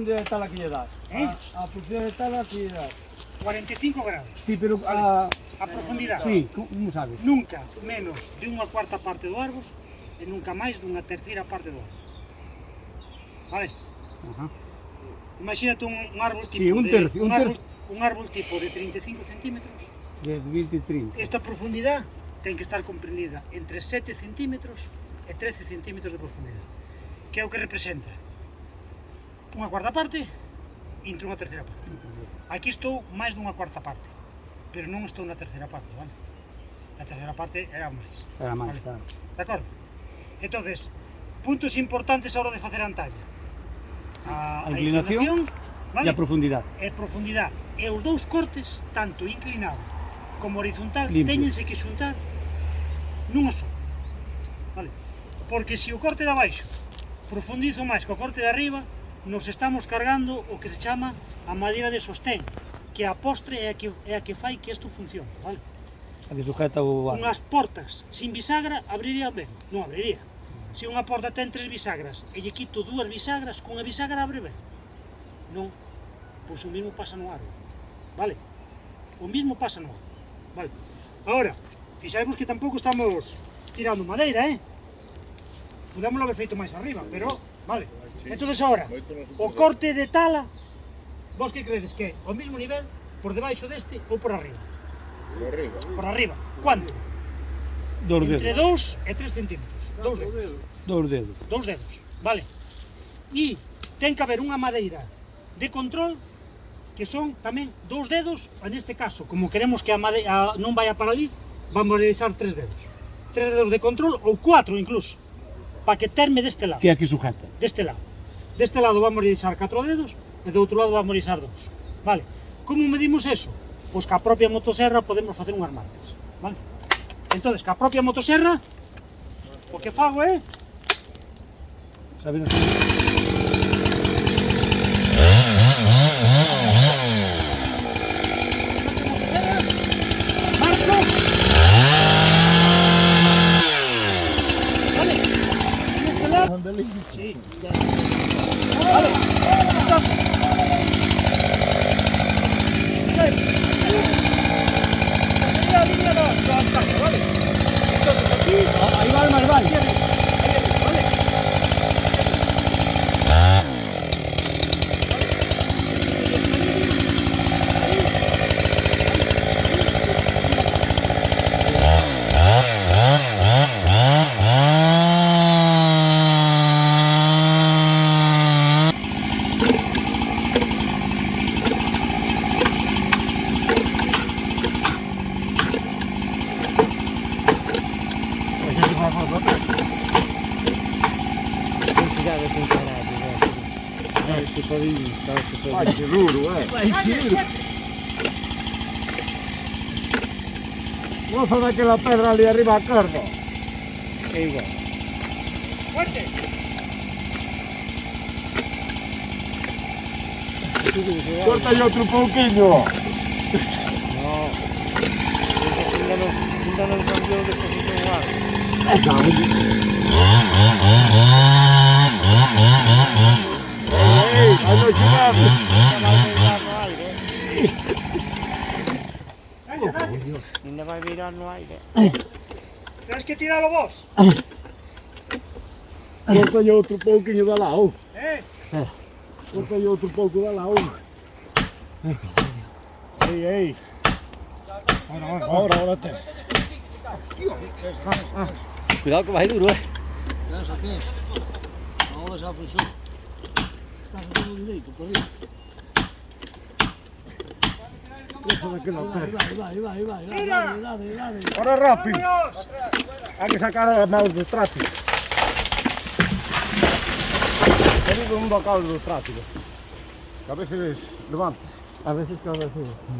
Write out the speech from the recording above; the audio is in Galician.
profundidad de tala que lle das? A profundidad de tala que lle das? 45 grados. Sí, pero a profundidade. Sí, como sabes? Nunca menos de unha cuarta parte do árbol e nunca máis dunha terceira parte do árbol. Vale? Ajá. Imagínate un árbol tipo Sí, un tercio, un árbol tipo de 35 centímetros. De 20 e 30. Esta profundidade ten que estar comprendida entre 7 centímetros e 13 centímetros de profundidade. Que é o que representa unha cuarta parte entre unha terceira parte. Aquí estou máis dunha cuarta parte, pero non estou na terceira parte, vale? A terceira parte era máis. Era máis, vale? claro. De acordo? Entonces, puntos importantes a hora de facer a antalla. A inclinación e a profundidade. E profundidade. E os dous cortes, tanto inclinado como horizontal, Limpio. téñense que xuntar nunha só. Vale? Porque se o corte de abaixo profundizo máis que o corte de arriba, nos estamos cargando o que se chama a madeira de sostén, que a postre é a que fai que isto funcione, vale? A que sujeta o barco. Unhas portas sin bisagra abriría ben? Non abriría. Se unha porta ten 3 bisagras e lle quito 2 bisagras, cunha bisagra abre ben? Non. Pois o mesmo pasa no árbol, vale? O mesmo pasa no árbol, vale? Agora, fixaemos que tampouco estamos tirando madeira, Podémoslo haber feito máis arriba, pero, vale. Entonces agora, o corte de tala, vos que credes que é ao mesmo nivel, por debaixo deste ou por arriba? Por arriba. Por arriba. Cuánto? Dos Entre dedos. 2 e 3 centímetros. 2 dedos. Dos dedos. 2 dedos, vale. E ten que haber unha madeira de control que son tamén 2 dedos, neste caso, como queremos que a madeira non vaya para ali, vamos a realizar 3 dedos. 3 dedos de control ou 4 incluso, para que terme deste lado. Que é a que sujeta. Deste lado. Deste lado vamos a realizar 4 dedos e do outro lado vamos a realizar 2. Vale. Como medimos eso? Pois que a propia motosserra podemos facer unhas marcas. Vale. Entón, que a propia motosserra, o que fago é... Sabes? Marco. Vale. Deste lado. Sí. Vale. Sería a línea da antalla, vale? Entonces aquí... Aí vai máis vai. Vale. Vai seguro, Vai tiro. Vou fazer aquela pedra ali arriba a corda. É igual. Fuerte. Corta aí outro pouquinho. Ainda non cambiou de posición o barco. Ainda vai virar no aire. Tens que tiralo vos. Corta aí outro pouquinho da lado. Corta aí outro pouco da lado. Ei. Ahora tens. Cuidado que vai duro, Tens. Agora já fechou. Estás a todo direito, por aí. Vai. Dale. Ahora rápido. Hay que sacar las manos dos tráficos. Tengo un bocado de los tráficos. Que a veces levanta. A veces que a veces.